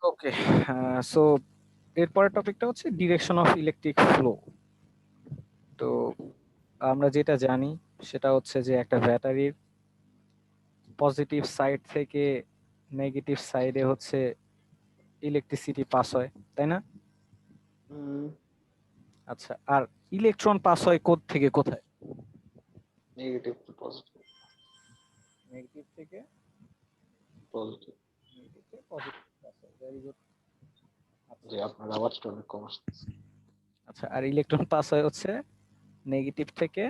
ওকে, so এরপরের টপিকটা হচ্ছে ডিরেকশন অফ ইলেকট্রিক ফ্লো। তো আমরা যেটা জানি সেটা হচ্ছে যে একটা ব্যাটারির পজিটিভ সাইড থেকে নেগেটিভ সাইডে হচ্ছে ইলেকট্রিসিটি পাস হয়, তাই না? আচ্ছা, আর ইলেকট্রন পাস হয় কোথা থেকে কোথায়? Negative to positive. নেগেটিভ থেকে পজিটিভ। পজিটিভ পাস হয়। Very good. জি, আপনার আওয়াজটা অনেক কম আসছে। আচ্ছা, আর ইলেকট্রন পাস হয় হচ্ছে নেগেটিভ থেকে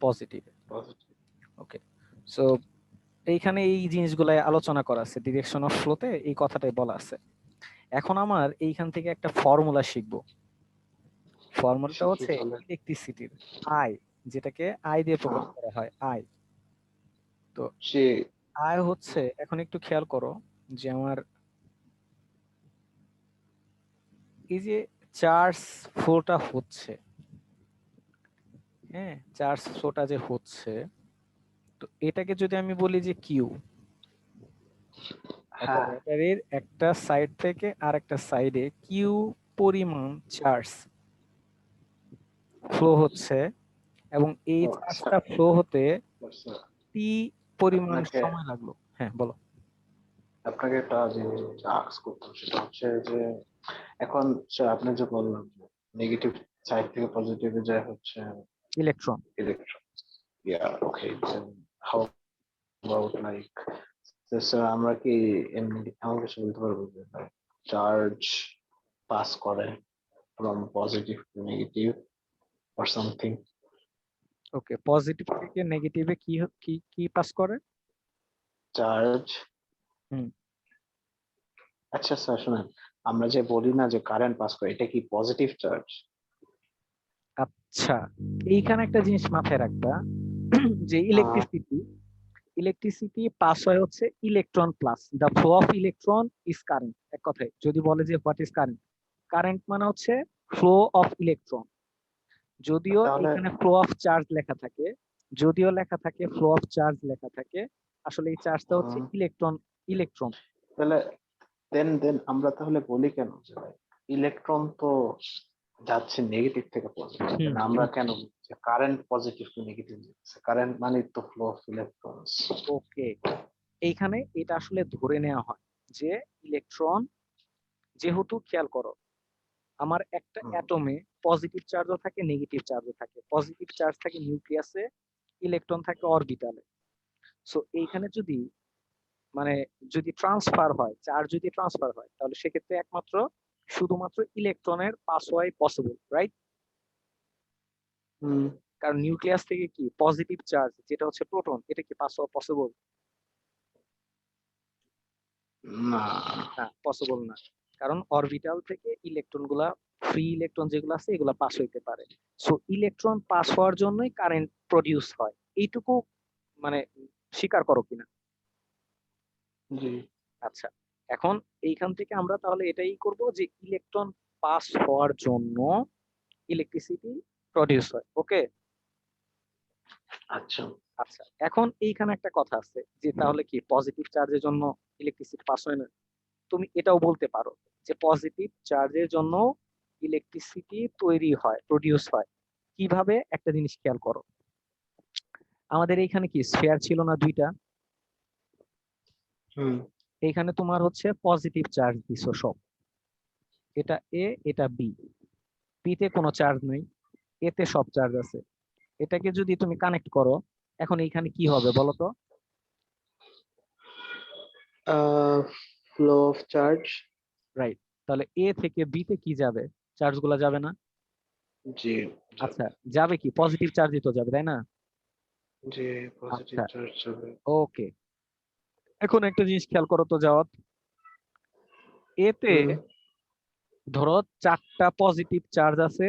পজিটিভ। পজিটিভ। ওকে, সো এইখানে এই জিনিসগুলাই আলোচনা করা আছে, ডিরেকশন অফ ফ্লোতে এই কথাটাই বলা আছে। এখন আমার এইখান থেকে একটা ফর্মুলা শিখবো। ফর্মুলাটা শিখি হচ্ছে তাহলে। ইলেকট্রিসিটির আই, যেটাকে আই দিয়ে প্রকাশ করা হয়, আই। তো সে আই হচ্ছে, এখন একটু খেয়াল করো যে আমার এই যে চার্জ ফ্লোটা হচ্ছে, হ্যাঁ, চার্জ ফ্লোটা যে হচ্ছে, তো এটাকে যদি আমি বলি যে কিউ, একটা হ্যাঁ, ব্যাটারির একটা সাইড থেকে আর একটা সাইডে কিউ পরিমাণ চার্জ ফ্লো হচ্ছে, এবং এই ও চার্জটা স্যার, ফ্লো হতে স্যার, টি পরিমাণ আপনাকে সময় লাগলো। হ্যাঁ, বলো। আপনাকে একটা জিনিস আস্ক করতাম, সেটা হচ্ছে যে এখন স্যার আপনি যে বললেন নেগেটিভ সাইড থেকে পজিটিভে যায় হচ্ছে electron. Electron. Yeah okay, how about like, sir আমরা কি এমনি এমন কিছু বলতে পারবো যে চার্জ পাস করে from positive to negative or something? Okay, positive থেকে নেগেটিভে কি কি কি পাস করে? চার্জ। হুম। আচ্ছা স্যার শুনেন, আমরা যে বলি না যে কারেন্ট পাস করে, এটা কি পজিটিভ চার্জ? আচ্ছা, এইখানে একটা জিনিস মাথায় রাখবা, যে হ্যাঁ। ইলেকট্রিসিটি পাস হয় হচ্ছে electron plus the flow of electron is current. এক কথায় যদি বলে যে হোয়াট ইজ কারেন্ট, কারেন্ট মানে হচ্ছে ফ্লো অফ ইলেকট্রন। যদিও তাহলে এখানে ফ্লো অফ চার্জ লেখা থাকে, যদিও লেখা থাকে ফ্লো অফ চার্জ লেখা থাকে, আসলে এই চার্জটা হচ্ছে ইলেকট্রন। ইলেকট্রন তাহলে দেন দেন আমরা তাহলে বলি কেন যে ইলেকট্রন তো যাচ্ছে নেগেটিভ থেকে পজিটিভ, হুম আমরা কেন কারেন্ট পজিটিভ টু নেগেটিভ যাচ্ছে? কারেন্ট মানে তো ফ্লো অফ ইলেকট্রনস। ওকে, এইখানে এটা আসলে ধরে নেওয়া হয় যে ইলেকট্রন, যেহেতু খেয়াল করো আমার একটা অ্যাটমে পজিটিভ চার্জও থাকে নেগেটিভ চার্জও থাকে, পজিটিভ চার্জ থাকে নিউক্লিয়াসে, ইলেকট্রন থাকে অরবিটালে। সো এইখানে যদি মানে যদি ট্রান্সফার হয়, চার্জ যদি ট্রান্সফার হয়, তাহলে সেক্ষেত্রে একমাত্র শুধুমাত্র ইলেকট্রনের পাস হওয়াই পসিবল, রাইট? হুম। কারণ নিউক্লিয়াস থেকে কি পজিটিভ চার্জ যেটা হচ্ছে প্রোটন, এটা কি পাস হওয়া পসিবল? না। না, পসিবল না। কারণ অরবিটাল থেকে ইলেকট্রন গুলা, ফ্রি ইলেকট্রন যেগুলো আছে এগুলা পাস হইতে পারে। সো ইলেকট্রন পাস হওয়ার জন্যই কারেন্ট প্রডিউস হয়, এইটুকু মানে স্বীকার করো কিনা? জি। আচ্ছা, এখন এইখান থেকে আমরা তাহলে এটাই করব যে ইলেকট্রন পাস হওয়ার জন্য ইলেকট্রিসিটি প্রডিউস হয়। ওকে। আচ্ছা। আচ্ছা, এখন এইখানে একটা কথা আছে যে তাহলে কি পজিটিভ চার্জের জন্য ইলেকট্রিসিটি পাস হয় না? তুমি এটাও বলতে পারো যে পজিটিভ চার্জের জন্য ইলেকট্রিসিটি তৈরি হয়, প্রডিউস হয়। কিভাবে? একটা জিনিস খেয়াল করো, আমাদের এইখানে কি স্ফিয়ার ছিল না দুইটা? হুম। এইখানে তোমার হচ্ছে পজিটিভ চার্জ দিছো সব, এটা এ এটা বি, বি তে কোনো চার্জ নেই, এতে সব চার্জ আছে। এটাকে যদি তুমি কানেক্ট করো, এখন এইখানে কি হবে বলো তো? Flow of charge. রাইট, তাহলে এ থেকে বি তে কি যাবে? চার্জ গুলা যাবে না? জি, আচ্ছা, যাবে। যাবে কি পজিটিভ চার্জই তো যাবে, তাই না? জি, পজিটিভ আচ্ছা, চার্জ যাবে। ওকে, এখন একটা জিনিস খেয়াল করো তো জাওয়াত, এতে হুম। ধরো চারটা পজিটিভ চার্জ আছে,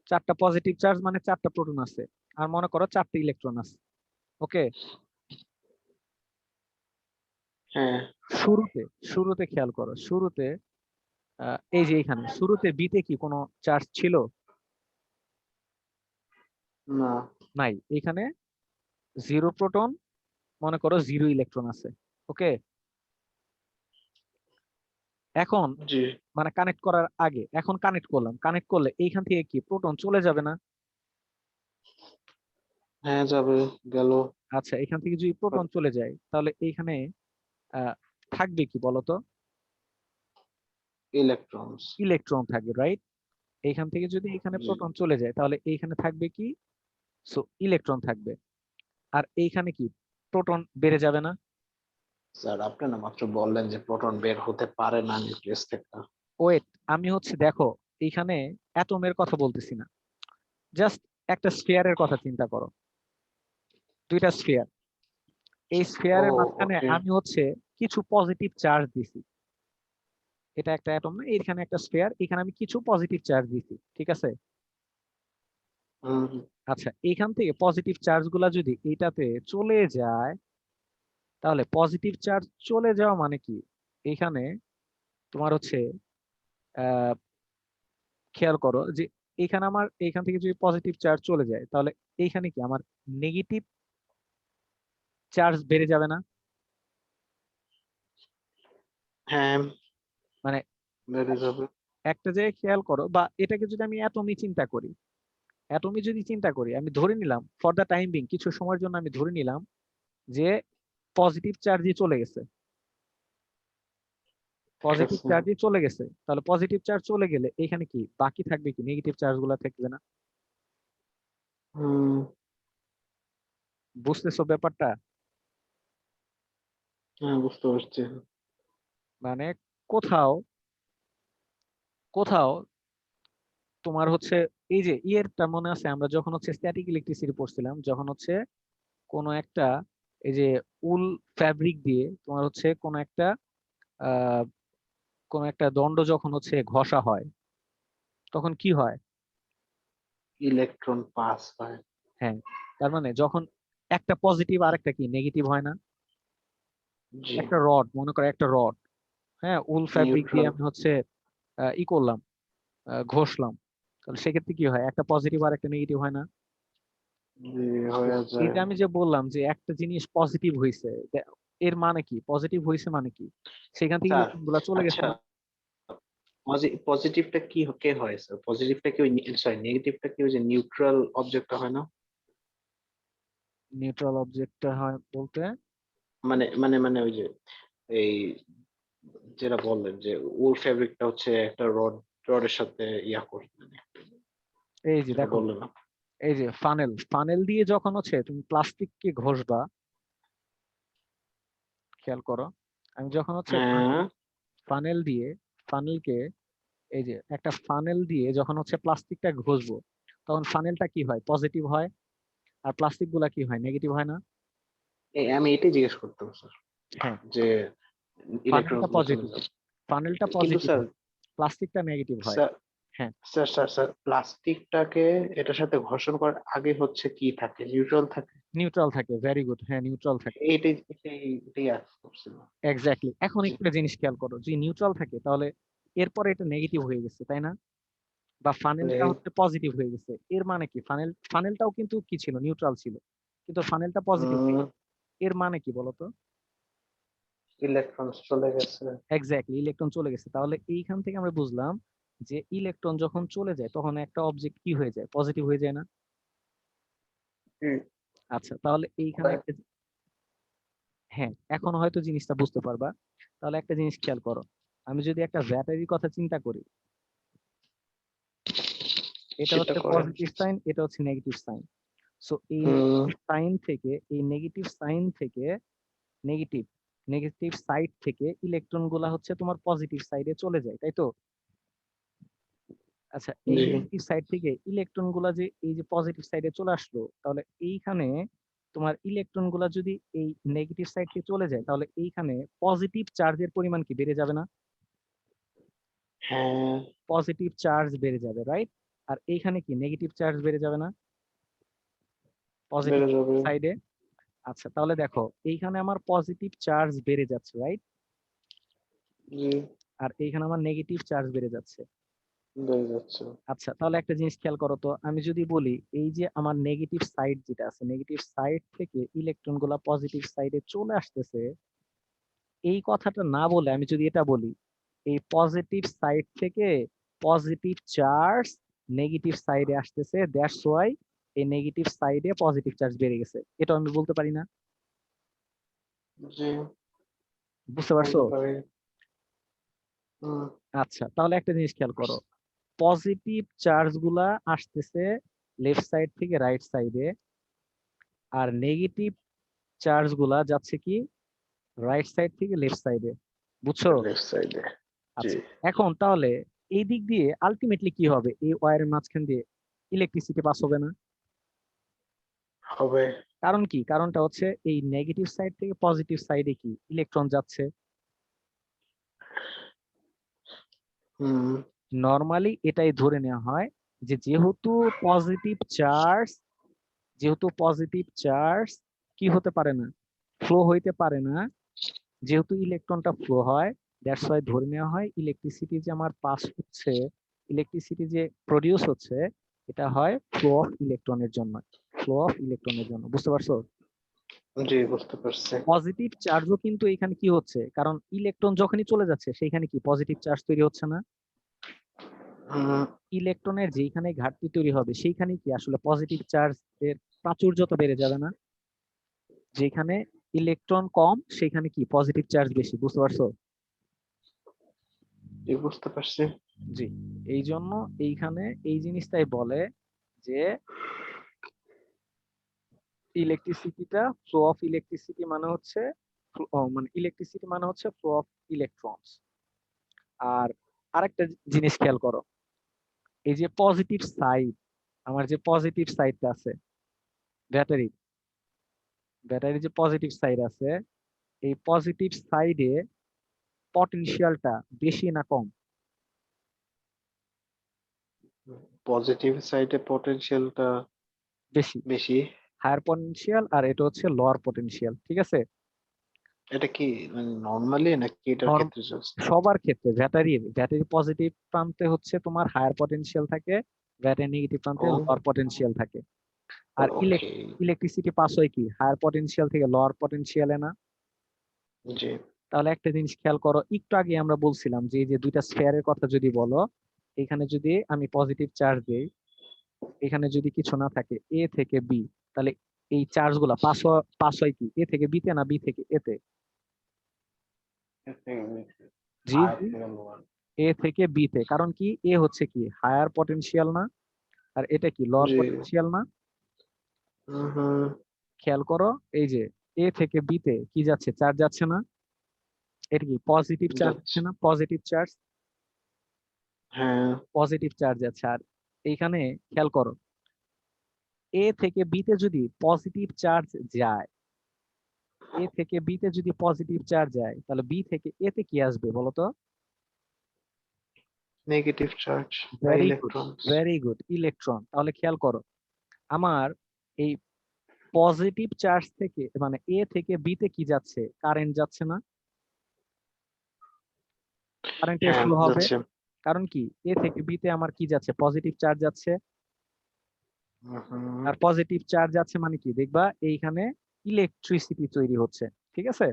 চারটা পজিটিভ চার্জ মানে চারটা প্রোটন আছে, আর মনে করো চারটা ইলেকট্রন আছে। ওকে, হ্যাঁ। শুরুতে শুরুতে খেয়াল করো, শুরুতে এই যে এখানে শুরুতে বিতে কি কোনো চার্জ ছিল? না। নাই, এখানে জিরো প্রোটন, মনে করো জিরো ইলেকট্রন আছে। ওকে, এখন জি, মানে কানেক্ট করার আগে এখন কানেক্ট করলাম, কানেক্ট করলে এইখান থেকে কি প্রোটন চলে যাবে না? হ্যাঁ যাবে, গেল। আচ্ছা, এখান থেকে যদি প্রোটন চলে যায় তাহলে এইখানে আহ, থাকবে কি বলতো? ইলেকট্রনস। ইলেকট্রন থাকবে, রাইট? এইখান থেকে যদি এখানে জি প্রোটন চলে যায় তাহলে এইখানে থাকবে কি? সো ইলেকট্রন থাকবে। আর এইখানে কি প্রোটন বেড়ে যাবে না? স্যার, আপনি না মাত্র বললেন যে প্রোটন বের হতে পারে না নিউক্লিয়াস থেকে। ওয়েট, আমি হচ্ছে দেখো এইখানে অ্যাটমের কথা বলতেছি না, জাস্ট একটা স্ফিয়ারের কথা চিন্তা করো। দুইটা স্ফিয়ার, এই ও, স্ফিয়ারের মাঝখানে ওকে। আমি হচ্ছে কিছু পজিটিভ চার্জ দিছি। এটা একটা অ্যাটম না, এখানে একটা স্ফিয়ার, এখানে আমি কিছু পজিটিভ চার্জ দিছি, ঠিক আছে? হুম। আচ্ছা, এইখান থেকে পজিটিভ চার্জ গুলা যদি এইটাতে চলে যায় তাহলে পজিটিভ চার্জ চলে যাওয়া মানে কি? এইখানে তোমার হচ্ছে আহ খেয়াল করো যে এইখানে আমার এইখান থেকে যদি পজিটিভ চার্জ চলে যায় তাহলে এইখানে কি আমার নেগেটিভ চার্জ বেড়ে যাবে না? হ্যাঁ, মানে বেড়ে যাবে। একটা জায়গায় খেয়াল করো, বা এটাকে যদি আমি অ্যাটমি চিন্তা করি, অ্যাটমি যদি চিন্তা করি, আমি ধরে নিলাম ফর দ্য টাইম বিং, কিছু সময়ের জন্য আমি ধরে নিলাম যে পজিটিভ চার্জই চলে গেছে, ঠিক পজিটিভ আছে। চার্জই চলে গেছে, তাহলে পজিটিভ চার্জ চলে গেলে এখানে কি বাকি থাকবে? কি নেগেটিভ চার্জ গুলা থাকবে না? হুম। বুঝতেছো ব্যাপারটা? হ্যাঁ, বুঝতে পারছি। মানে কোথাও কোথাও তোমার হচ্ছে এই যে ইয়েরটা মনে আছে, আমরা যখন হচ্ছে স্ট্যাটিক ইলেকট্রিসিটি পড়ছিলাম, যখন হচ্ছে কোনো একটা এই যে উল ফ্যাব্রিক দিয়ে তোমার হচ্ছে আহ কোনো একটা দণ্ড যখন হচ্ছে ঘষা হয় তখন কি হয়? ইলেকট্রন পাস হয়। হ্যাঁ, তার মানে যখন একটা পজিটিভ আর একটা কি নেগেটিভ হয় না? জি। একটা রড, মনে করো একটা রড, হ্যাঁ, উল ফ্যাব্রিক দিয়ে নিউট্রাল। আমি হচ্ছে ই করলাম, ঘষলাম, তাহলে সেক্ষেত্রে কি হয়? একটা পজিটিভ আর একটা নেগেটিভ হয় না? জি, তো হয়ে এই যায়। যে আমি যে বললাম যে একটা জিনিস পজিটিভ হয়েছে, এর মানে কি? পজিটিভ হয়েছে মানে কি? সেখান থেকে স্যার, ইলেকট্রন গুলা চলে গেছে আচ্ছা, না? পজিটিভটা কি কে হয় স্যার? পজিটিভটা কি ওই, সরি, নেগেটিভটা কি ওই যে নিউট্রাল অবজেক্টটা হয় না? নিউট্রাল অবজেক্ট হয় বলতে? মানে ওই যে এই যেটা বললেন যে উল ফেব্রিকটা হচ্ছে একটা রডের সাথে ইয়া করে, মানে এই যে যেটা দেখো, বললেন না? এই যে ফানেল, ফানেল দিয়ে যখন হচ্ছে তুমি প্লাস্টিককে ঘষবা, খেয়াল করো, আমি যখন হচ্ছে হ্যাঁ। ফানেল দিয়ে ফানেলকে, এই যে একটা ফানেল দিয়ে যখন হচ্ছে প্লাস্টিকটা ঘষবো তখন ফানেলটা কি হয়? পজিটিভ হয়। আর প্লাস্টিক গুলা কি হয়? নেগেটিভ হয় না? আমি এটাই জিজ্ঞেস করতাম স্যার, হ্যাঁ, যে ইলেকট্রন ফানেলটা গুলো চলে পজিটিভ, যাবে। ফানেলটা কিন্তু পজিটিভ স্যার, হয়, প্লাস্টিকটা নেগেটিভ হয়। স্যার হ্যাঁ, স্যার প্লাস্টিকটাকে এটার সাথে ঘর্ষণ করার আগে হচ্ছে কি থাকে? নিউট্রাল থাকে। নিউট্রাল থাকে, ভেরি গুড, হ্যাঁ নিউট্রাল থাকে। এটাই আজ করছিল। এক্স্যাক্টলি, এখন জি। একটা জিনিস খেয়াল করো, যদি নিউট্রাল থাকে তাহলে এরপরে এটা নেগেটিভ হয়ে গেছে, তাই না? বা ফানেলটা Right. হচ্ছে পজিটিভ হয়ে গেছে, এর মানে কি? ফানেলটাও কিন্তু কি ছিল? নিউট্রাল ছিল, কিন্তু ফানেলটা পজিটিভ হয়ে গেছে, এর মানে কি বলতো? ইলেকট্রন চলে গেছে। এক্স্যাক্টলি, ইলেকট্রন চলে গেছে। তাহলে এইখান থেকে আমরা বুঝলাম যে ইলেকট্রন যখন চলে যায় তখন একটা অবজেক্ট কি হয়ে যায়? পজিটিভ হয়ে যায় না? হুম। আচ্ছা, তাহলে এইখানে হয়। একটা হ্যাঁ, এখন হয়তো জিনিসটা বুঝতে পারবা। তাহলে একটা জিনিস খেয়াল করো, আমি যদি একটা ব্যাটারির কথা চিন্তা করি, এটা সেটা হচ্ছে করেন। পজিটিভ সাইন, এটা হচ্ছে নেগেটিভ সাইন। সো এই হুম। নেগেটিভ সাইন থেকে, এই নেগেটিভ সাইন থেকে নেগেটিভ নেগেটিভ সাইড থেকে ইলেকট্রন গুলা হচ্ছে তোমার পজিটিভ সাইডে চলে যায়, তাই তো? আচ্ছা, এই জি। নেগেটিভ সাইড থেকে ইলেকট্রন গুলা যে এই যে পজিটিভ সাইডে চলে আসলো, তাহলে এইখানে তোমার ইলেকট্রন গুলা যদি এই নেগেটিভ সাইড থেকে চলে যায় তাহলে এইখানে পজিটিভ চার্জের পরিমাণ কি বেড়ে যাবে না? হ্যাঁ, পজিটিভ চার্জ বেড়ে যাবে, রাইট? আর এইখানে কি নেগেটিভ চার্জ বেড়ে যাবে না পজিটিভ বেড়ে যাবে। সাইডে? আচ্ছা, তাহলে দেখো এইখানে আমার পজিটিভ চার্জ বেড়ে যাচ্ছে, রাইট? জি, আর এইখানে আমার নেগেটিভ চার্জ বেড়ে যাচ্ছে। বেড়ে যাচ্ছে। আচ্ছা, তাহলে একটা জিনিস খেয়াল করো তো, আমি যদি বলি এই যে আমার নেগেটিভ সাইড যেটা আছে, নেগেটিভ সাইড থেকে ইলেকট্রন গুলা পজিটিভ সাইডে চলে আসতেছে, এই কথাটা না বলে আমি যদি এটা বলি এই পজিটিভ সাইড থেকে পজিটিভ চার্জ নেগেটিভ সাইডে আসতেছে, দ্যাটস ওয়াই এই নেগেটিভ সাইডে পজিটিভ চার্জ বেড়ে গেছে। এটা আমি বলতে পারি না? জি, বুঝতে পারছো? বলতে পারি। হুম, আচ্ছা, তাহলে একটা জিনিস খেয়াল করো, পজিটিভ চার্জ গুলা আসতেছে লেফট সাইড থেকে রাইট সাইডে, আর নেগেটিভ চার্জ গুলা যাচ্ছে কি রাইট সাইড থেকে লেফট সাইডে। বুঝছো? লেফট সাইডে। জি, আচ্ছা, এখন তাহলে এই দিক দিয়ে আলটিমেটলি কি হবে, এই ওয়্যারের মাঝখান দিয়ে ইলেকট্রিসিটি পাস হবে না? হবে। কারণ কি? কারণটা হচ্ছে এই নেগেটিভ সাইড থেকে পজিটিভ সাইডে কি ইলেকট্রন যাচ্ছে। হুম, নর্মালি এটাই ধরে নেওয়া হয় যে যেহেতু পজিটিভ চার্জ, যেহেতু পজিটিভ চার্জ কি হতে পারে না, ফ্লো হইতে পারে না, যেহেতু ইলেকট্রনটা ফ্লো হয়, দ্যাটস ওয়াই ধরে নেওয়া হয় ইলেকট্রিসিটি যে আমার পাস হচ্ছে, ইলেকট্রিসিটি যে প্রডিউস হচ্ছে, এটা হয় ফ্লো অফ ইলেকট্রনের জন্য, ফ্লো অফ ইলেকট্রনের জন্য। বুঝতে পারছো? জি বুঝতে পারছি। পজিটিভ চার্জও কিন্তু এখানে কি হচ্ছে, কারণ ইলেকট্রন যখনই চলে যাচ্ছে সেইখানে কি পজিটিভ চার্জ তৈরি হচ্ছে না? হুম, ইলেকট্রনের যেখানে ঘাটতি তৈরি হবে সেইখানে কি আসলে পজিটিভ চার্জ এর প্রাচুর্য তো বেড়ে যাবে না? যেখানে ইলেকট্রন কম সেখানে কি পজিটিভ চার্জ বেশি। বুঝতে পারছো? জি বুঝতে পারছি। জি, এই জন্য এইখানে এই জিনিসটাই বলে যে ইলেকট্রিসিটিটা ফ্লো অফ ইলেকট্রিসিটি মানে হচ্ছে মানে ইলেকট্রিসিটি মানে হচ্ছে ফ্লো অফ ইলেকট্রনস। আর আরেকটা জিনিস খেয়াল করো, এই যে পজিটিভ সাইড, আমার যে পজিটিভ সাইডটা আছে ব্যাটারি, ব্যাটারি যে পজিটিভ সাইড আছে, এই পজিটিভ সাইডে পটেনশিয়ালটা বেশি না কম? পজিটিভ সাইডে পটেনশিয়ালটা বেশি। বেশি। হায়ার পটেনশিয়াল, আর এটা হচ্ছে লোয়ার পটেনশিয়াল, ঠিক আছে? এটা কি মানে নর্মালি নাকি এটার নর্ম ক্ষেত্রে জাস্ট? সবার ক্ষেত্রে ব্যাটারি পজিটিভ প্রান্তে হচ্ছে তোমার হায়ার পটেনশিয়াল থাকে, ব্যাটারি নেগেটিভ প্রান্তে ও, লোয়ার পটেনশিয়াল থাকে। আর ওকে। ইলেকট্রিসিটি পাস হয় কি হায়ার পটেনশিয়াল থেকে লোয়ার পটেনশিয়ালে না? জি, তাহলে একটা জিনিস খেয়াল করো, একটু আগে আমরা বলছিলাম যে এই যে দুইটা স্ফেয়ারের কথা যদি বলো, এখানে যদি আমি পজিটিভ চার্জ দেই, এখানে যদি কিছু না থাকে এ থেকে বি, তাহলে এই চার্জ গুলা পাস হয় কি এ থেকে বিতে না বি থেকে এতে? জি জি, এ থেকে বি তে। কারণ কি এ হচ্ছে কি হায়ার পটেনশিয়াল না, আর এটা কি লোয়ার জি। পটেনশিয়াল না? হুম, খেয়াল করো, এই যে এ থেকে বি তে কি যাচ্ছে, চার্জ যাচ্ছে না? এটা কি পজিটিভ চার্জ যাচ্ছে। যাচ্ছে না? পজিটিভ চার্জ, হ্যাঁ, পজিটিভ চার্জ যাচ্ছে। আর এইখানে খেয়াল করো, এ থেকে বি তে যদি পজিটিভ চার্জ যায়, এ থেকে বি তে যদি পজিটিভ চার্জ যায়, তাহলে বি থেকে এ তে কি আসবে বলো তো? নেগেটিভ চার্জ বা very good, electrons. Very good, electron. তাহলে খেয়াল করো, আমার এই পজিটিভ চার্জ থেকে মানে এ থেকে বি তে কি যাচ্ছে, কারেন্ট যাচ্ছে না? কারেন্টের হ্যাঁ ফ্লো হবে। যাচ্ছে। কারণ কি এ থেকে বি তে আমার কি যাচ্ছে, পজিটিভ চার্জ যাচ্ছে। হুম, আর পজিটিভ চার্জ যাচ্ছে মানে কি দেখবা এইখানে ইলেকট্রিসিটি তৈরি হচ্ছে, ঠিক আছে?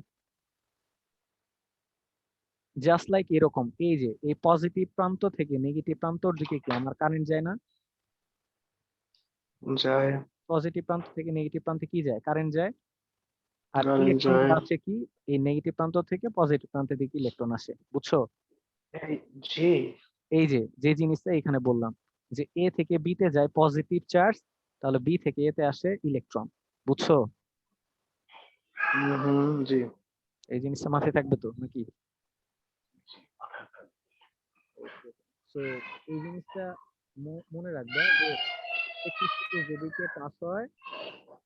জাস্ট লাইক এরকম, এই যে এই পজিটিভ প্রান্ত থেকে নেগেটিভ প্রান্তর দিকে কি আমার কারেন্ট যায় না? যায়। পজিটিভ প্রান্ত থেকে নেগেটিভ প্রান্তে কি যায়, কারেন্ট যায়। আর কারেন্ট ইলেকট্রন যায়। গুলো আছে কি এই নেগেটিভ প্রান্ত থেকে পজিটিভ প্রান্তের দিকে ইলেকট্রন আসে। বুঝছো? এই, জি। এই যে যে জিনিসটা এখানে বললাম যে এ থেকে বি তে যায় পজিটিভ চার্জ, তাহলে বি থেকে এ তে আসে ইলেকট্রন। বুঝছো? জি। এই জিনিসটা মাথায় থাকবে তো নাকি? তো এই জিনিসটা মনে রাখবে যে ইলেকট্রিসিটি যেদিকে পাস হয়,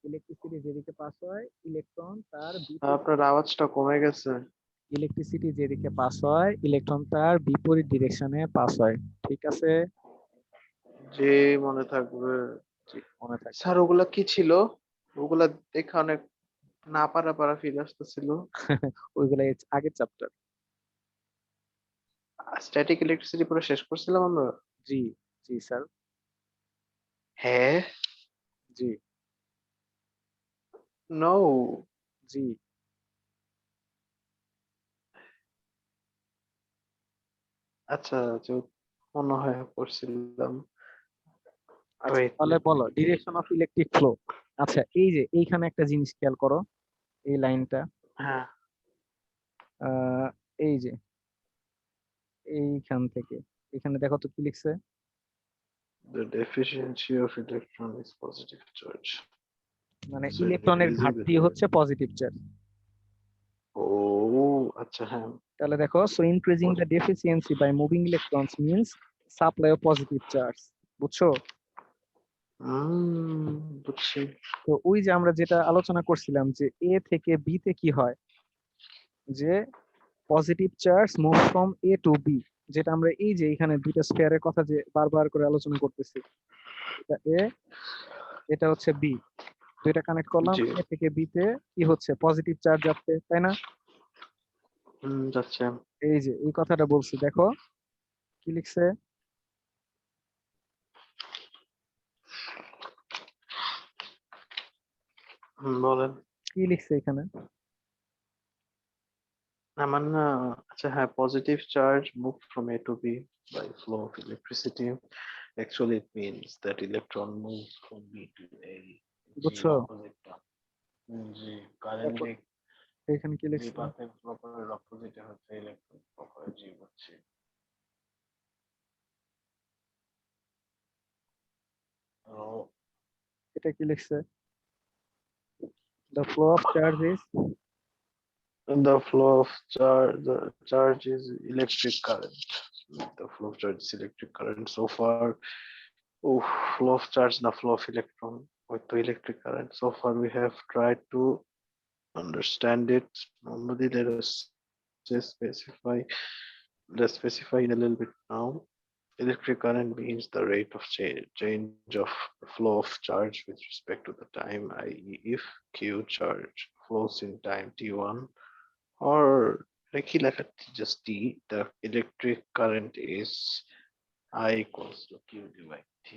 ইলেকট্রিসিটি যেদিকে পাস হয় ইলেকট্রন তার বিপরীত, আপনার আওয়াজটা কমে গেছে। ইলেকট্রিসিটি যেদিকে পাস হয় ইলেকট্রন তার বিপরীত ডিরেকশনে পাস হয়। ঠিক আছে? জি, মনে থাকবে। জি, মনে থাকবে। স্যার ওগুলা কি ছিল? ওগুলা দেখে অনেক না পারা পারা ফিল আসতেছিল। ওইগুলা আগের চ্যাপ্টার। স্ট্যাটিক ইলেকট্রিসিটি পুরো শেষ করছিলাম আমরা। জি, জি স্যার। হ্যাঁ। জি, নো। জি। আচ্ছা, যে মনে হয় পড়ছিলাম। আচ্ছা Wait, তাহলে let me বলো ডিরেকশন অফ ইলেকট্রিক ফ্লো। আচ্ছা এই যে এইখানে একটা জিনিস খেয়াল করো, এই লাইনটা, হ্যাঁ, এই যে এইখান থেকে এখানে দেখো তো কি লিখছে, the deficiency of electron is positive charge. মানে So ইলেকট্রনের increasing the ঘাটতি হচ্ছে পজিটিভ চার্জ। ও আচ্ছা, হ্যাঁ, তাহলে দেখো so increasing the deficiency by moving electrons means supply of positive charge. বুঝছো? হুম, বুঝছি। তো ওই যে আমরা যেটা আলোচনা করছিলাম যে এ থেকে বি তে কি হয়, যে positive charge move from A to B, যেটা আমরা এই যে এখানে দুইটা স্ফিয়ারের কথা যে বারবার করে আলোচনা করতেছি, এটা এ, এটা হচ্ছে বি, দুইটা কানেক্ট করলাম, জি, এ থেকে বি তে কি হচ্ছে, পজিটিভ চার্জ যাচ্ছে, তাই না? যাচ্ছে। এই যে এই কথাটা বলছি, দেখো কি লিখছে, বলেন। কি লিখছে এখানে। আমার না, আচ্ছা হ্যাঁ, positive charge move from A to B by flow of electricity. Actually, it means that electron moves from B to A. জি, বুঝছো? অপোজিটটা। জি, কারেন্ট দেখো এখানে কি যে লিখছে, পাথে ফ্লো করে অপোজিটে হচ্ছে ইলেকট্রন ফ্লো করে। জি, বুঝছি। ও, এটা কি লিখছে, the flow of charge is, the flow of charge is electric current. The flow of charge is electric current. So far, oh, flow of charge, the flow of electron with the electric current. So far, we have tried to understand it. Normally, let us just specify. Let's specify in a little bit now. Electric current means the rate of change of flow of charge with respect to the time, i.e., if Q charge flows in time t1, or like he left it just T, the electric current is I equals to Q divided T.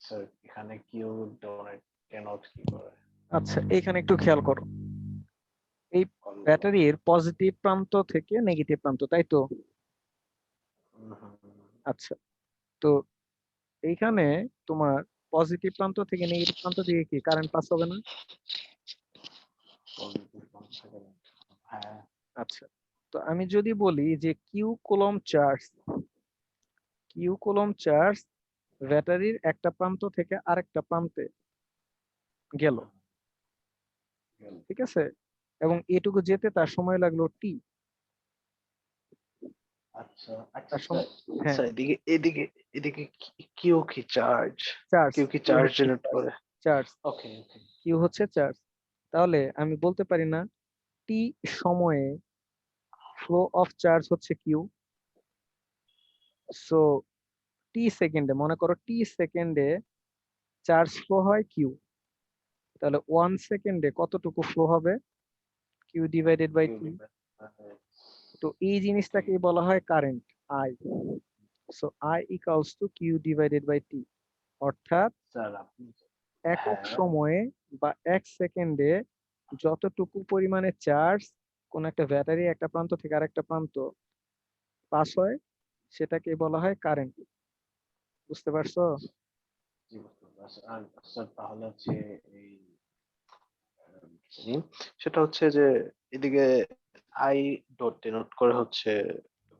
So এখানে Q donate cannot কি করে? আচ্ছা এখানে একটু খেয়াল করো, এই ব্যাটারির পজিটিভ প্রান্ত থেকে নেগেটিভ প্রান্ত, তাই তো? আচ্ছা, তো এইখানে তোমার পজিটিভ প্রান্ত থেকে নেগেটিভ প্রান্ত দিকে কি কারেন্ট পাস হবে না? হ্যাঁ, আচ্ছা, তো আমি যদি বলি যে কিউ কুলম্ব চার্জ ব্যাটারির একটা প্রান্ত থেকে আরেকটা প্রান্তে গেল, ঠিক আছে, এবং এটুকু যেতে তার সময় লাগলো টি, আচ্ছা আচ্ছা তার আচ্ছা সময়, হ্যাঁ, আচ্ছা, এদিকে এদিকে এদিকে কিউ কি চার্জ? চার্জ, কিউ কি কিউ চার্জ হচ্ছে জেনারেট করে? চার্জ, ওকে ওকে। কিউ হচ্ছে চার্জ। তাহলে আমি বলতে পারি না টি সময়ে ফ্লো অফ চার্জ হচ্ছে কিউ, সো টি সেকেন্ডে, মনে করো টি সেকেন্ডে চার্জ ফ্লো হয় কিউ, তাহলে 1 সেকেন্ডে কতটুকু ফ্লো হবে, Q divided by Q T. Divide তো এই টি। জিনিসটাকে বলা হয় current, I. So I equals to Q divided by T, অর্থাৎ স্যার আপনি, একক হ্যাঁ, সময়ে বা 1 সেকেন্ডে যতটুকু পরিমাণে চার্জ কোন একটা ব্যাটারি একটা প্রান্ত থেকে আরেকটা প্রান্ত পাস হয় সেটাকে বলা হয় কারেন্ট। বুঝতে পারছো? জি বুঝতে পারছি। আর স্যার তাহলে হচ্ছে এই হুম, সেটা হচ্ছে যে এদিকে আই ডট ডিনোট করে হচ্ছে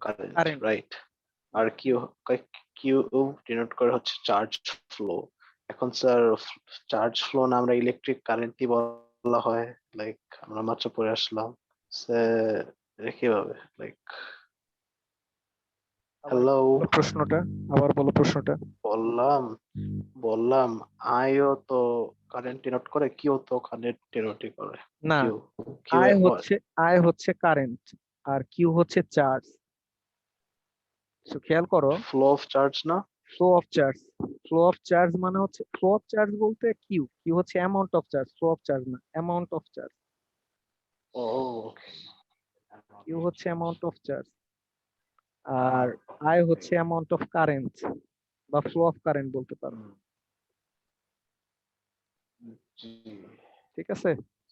কারেন্ট, কারেন্ট, রাইট? আর কিউ কিউ ডিনোট করে হচ্ছে চার্জ ফ্লো। এখন স্যার চার্জ ফ্লো না আমরা ইলেকট্রিক কারেন্টই বলা হয়, লাইক আমরা মাত্র পড়ে আসলাম। স্যার কিভাবে, লাইক, আবার হ্যালো, বলো প্রশ্নটা, আবার বলো প্রশ্নটা। বললাম বললাম আইও তো কারেন্ট ডিনোট করে, কিউ তো কারেন্ট ডিনোটই করে। না, কিউ কিউ আই এর পর হচ্ছে, আই হচ্ছে কারেন্ট আর কিউ হচ্ছে চার্জ। খেয়াল করো, ফ্লো অফ চার্জ না? Flow of charge, flow of charge মানে হচ্ছে, ফ্লো অফ চার্জ বলতে কিউ, কিউ হচ্ছে amount of charge, flow of charge না, অ্যামাউন্ট অফ চার্জ। ও ওকে, কিউ হচ্ছে অ্যামাউন্ট অফ চার্জ, আর amount of আই হচ্ছে change. অ্যামাউন্ট অফ কারেন্ট বা ফ্লো অফ কারেন্ট বলতে পারো। Hmm. Gee. ঠিক আছে?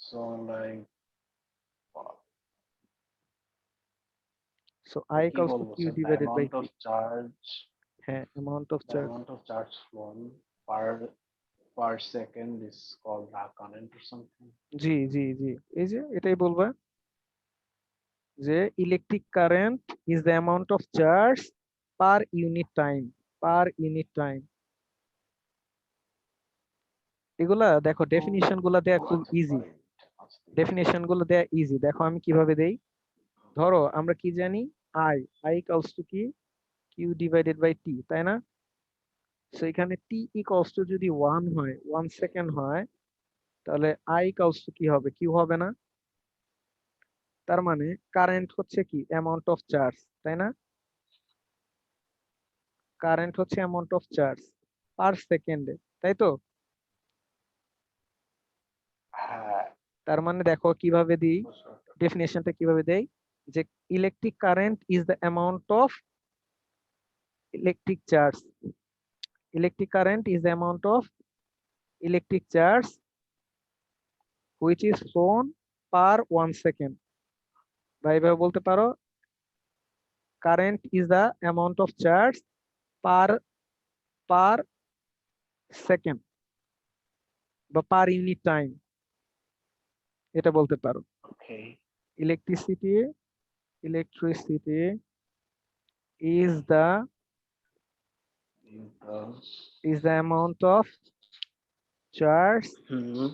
So like, wow. So I কি equals to বলবো Q sir, the divided by amount T. Of charge, হ্যাঁ, amount of the charge. Amount of charge flown per per second is called the current or something. জি জি জি, এই যে এটাই বলবা যে electric current is the amount of charge per unit time, per unit time. এগুলা দেখো definition গুলা দেয়া খুব আচ্ছা ইজি, fine. আচ্ছা, ডেফিনেশন গুলো দেয়া ইজি। দেখো আমি কিভাবে দেই। ধরো আমরা কি জানি, আই, আই ইকুয়ালস টু কি, কিউ ডিভাইডেড বাই টি, তাই না? সো এখানে টি ইকুয়ালস টু যদি 1 হয়, 1 সেকেন্ড হয়, তাহলে আই ইকুয়ালস টু কি হবে, কিউ হবে না? তার মানে কারেন্ট হচ্ছে কি অ্যামাউন্ট অফ চার্জ, তাই না? কারেন্ট হচ্ছে অ্যামাউন্ট অফ চার্জ পার সেকেন্ডে, তাই তো? হ্যাঁ, তার মানে দেখো কিভাবে দিই, ডেফিনেশনটা কিভাবে দেই, যে electric current is the amount of electric charge, electric current is the amount of electric charge which is flown per 1 second. বা এইভাবে বলতে পারো, current is the amount of charge per per second বা পার ইউনিট টাইম, এটা বলতে পারো। Okay, electricity, electricity is the is the amount of charge hmm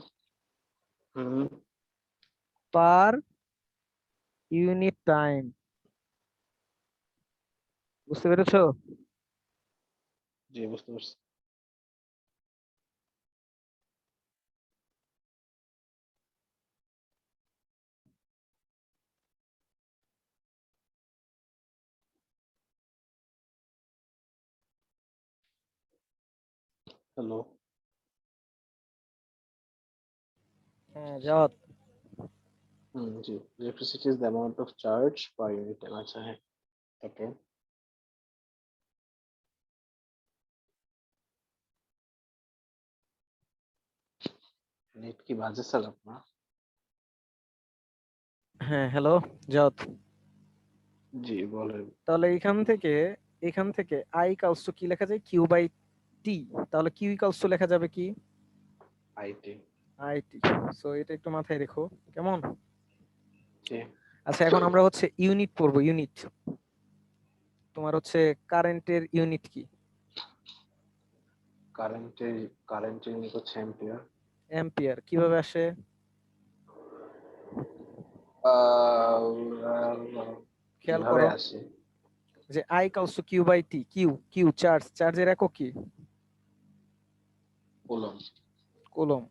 hmm, per unit time. বুঝতে পেরেছো? জি বুঝতে পারছি। হ্যালো, হ্যাঁ জাওয়াত। জি, electricity is the amount of charge per unit time. আচ্ছা হ্যাঁ, তারপর নেট কি বাজে স্যার আপনার? হ্যাঁ হ্যালো জাওয়াত। জি বলেন। তাহলে এখান থেকে আই ইকুয়ালস টু কি লেখা যায়, কিউ বাই টি। তাহলে কিউ ইকুয়ালস টু লেখা যাবে কি, আইটি। I T. সো এটা একটু মাথায় রেখো, কেমন? জি, আচ্ছা এখন আমরা হচ্ছে ইউনিট পড়বো, ইউনিট। তোমার হচ্ছে কারেন্টের ইউনিট কি? কারেন্টের কারেন্টের ইউনিট হচ্ছে অ্যাম্পিয়ার। অ্যাম্পিয়ার। কিভাবে আসে? খেয়াল কিভাবে করো আসে? যে I equals to Q by T, Q Q charge, চার্জের একক কি? কুলম। কুলম্ব।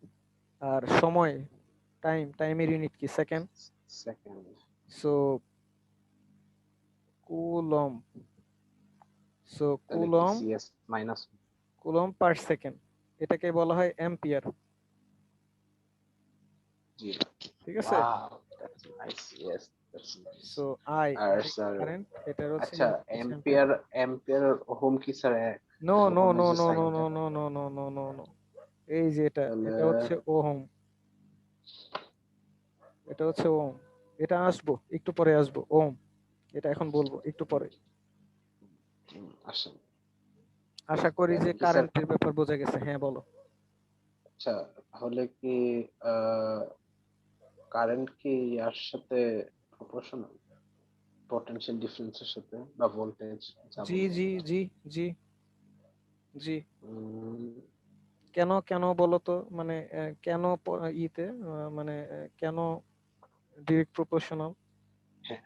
আর সময়, টাইম, টাইমের ইউনিট কি? Second. Second. So coulomb, so তাহলে কি coulomb, CS minus? Coulomb per second, এটাকে বলা হয় অ্যাম্পিয়ার। জি, ঠিক আছে? Wow, that's nice, yes that's nice. So I, R I sir, current, এটার হচ্ছে আচ্ছা ইউনিট হচ্ছে অ্যাম্পিয়ার। এম্পিয়ার, এম্পিয়ার ওহম কি স্যার এক? নো নো ওহমের নো যে নো নো সাইনটা, no no no no no no no, এই যে এটা, তাহলে এটা হচ্ছে ওহম, এটা হচ্ছে ওহম। এটা আসবো একটু পরে, আসবো ওহম, এটা এখন বলবো একটু পরে। আসেন। আশা করি যে তাহলে কি স্যার, কারেন্টের ব্যাপার বোঝা গেছে। হ্যাঁ বলো। আচ্ছা তাহলে কি আহ কারেন্ট কি ইয়ার সাথে প্রপোর্শনাল, পটেনশিয়াল ডিফারেন্সের সাথে বা ভোল্টেজ যা জি বলবেন? জি জি জি জি। উম, কেন কেন বলো তো, মানে কেন ইতে মানে কেন ডিরেক্ট প্রপোর্শনাল? হ্যাঁ,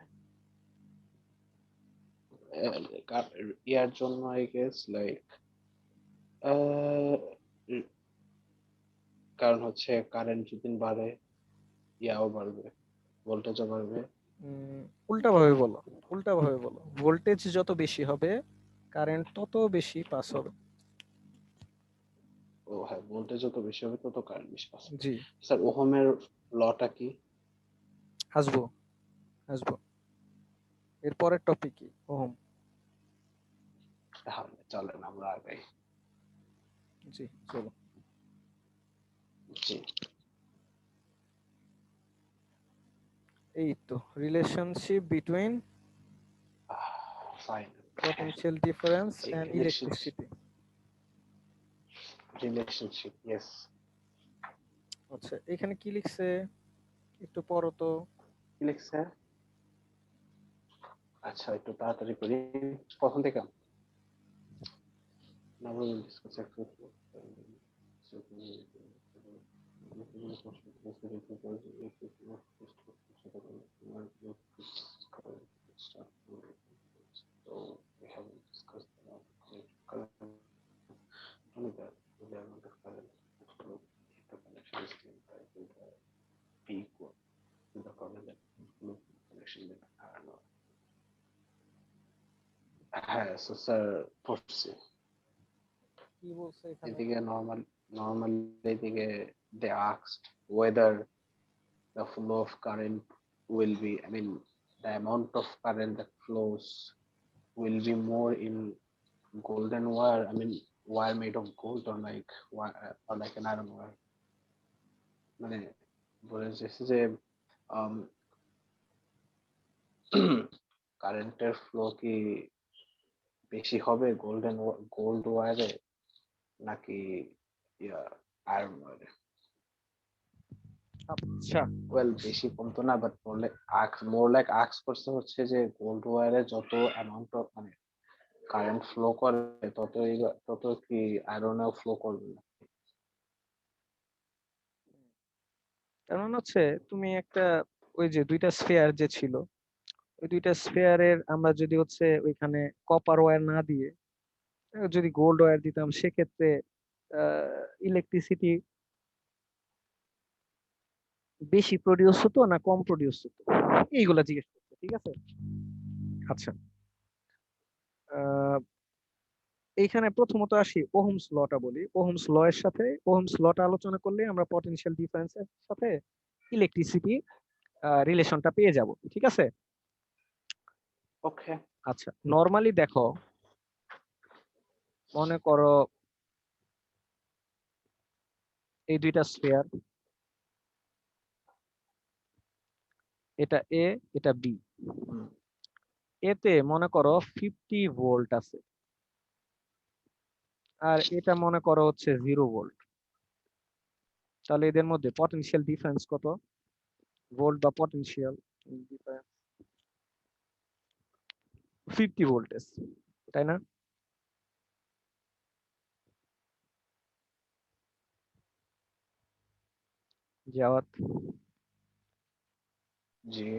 ইয়ার জন্য আই গেস লাইক কারণ হচ্ছে কারেন্ট যদি বাড়ে ইয়াও বাড়বে, ভোল্টেজও বাড়বে। উল্টা ভাবে বলো, উল্টা ভাবে বলো, ভোল্টেজ যত বেশি হবে কারেন্ট তত বেশি পাস হবে। ও হ্যাঁ, ভোল্টেজ যত বেশি হবে তত কারেন্ট বেশি পাস হবে। জি। স্যার ওহমের লটা কি? আসবো, আসবো, এর পরের টপিক কি, ওহম। তাহলে চলেন আমরা আগাই। জি চলো। জি, এই তো relationship between fine. potential difference G, and relationship. electricity. Relationship, yes. আচ্ছা এখানে কি লিখছে একটু পড়ো তো। কি লিখছে? আচ্ছা একটু তাড়াতাড়ি করি, প্রথম থেকে। So we haven't discussed about current, only that the amount of current flow if the connection is still tight with the P equal to the current that flow connection with I don't know. হ্যাঁ, so sir পড়ছি কি বলছে এখানে? এদিকে normally এদিকে they asked whether the flow of current will be, I mean the amount of current that flows will be more in golden wire, I mean wire made of gold or like wire, or like an iron wire, মানে বলে যে কারেন্টের flow কি বেশি হবে gold ওয়্যারে নাকি iron ওয়্যারে? আচ্ছা well বেশি কম তো না, বাট মোর লাইক আক্স করছে হচ্ছে যে গোল্ড ওয়্যারে যত অ্যামাউন্ট অফ মানে কারেন্ট ফ্লো করে তত কি আয়রনেও ফ্লো করবে না? তার মানে হচ্ছে তুমি একটা ওই যে দুইটা স্ফেয়ার যে ছিল ওই দুইটা স্ফেয়ারের আমরা যদি হচ্ছে ওইখানে কপার ওয়্যার না দিয়ে যদি গোল্ড ওয়্যার দিতাম সেক্ষেত্রে ইলেকট্রিসিটি বেশি প্রডিউস হতো না কম প্রডিউস হতো, এইগুলা জিজ্ঞেস করছে। ঠিক আছে, আচ্ছা এইখানে প্রথমত আসি ওহমস লটা বলি। ওহমস ল এর সাথে ওহমস লটা আলোচনা করলে আমরা পটেনশিয়াল ডিফারেন্সের সাথে ইলেকট্রিসিটি রিলেশনটা পেয়ে যাব। ঠিক আছে, ওকে। আচ্ছা নরমালি দেখো, মনে করো এই দুইটা স্ফেয়ার, এটা এ এটা বি। এতে মনে করো 50 ভোল্ট আছে আর এটা মনে করো হচ্ছে 0 ভোল্ট। তাহলে এদের মধ্যে পটেনশিয়াল ডিফারেন্স কত? ভোল্ট বা পটেনশিয়াল ডিফারেন্স 50 ভোল্টেজ, তাই না? জাওয়াত, জি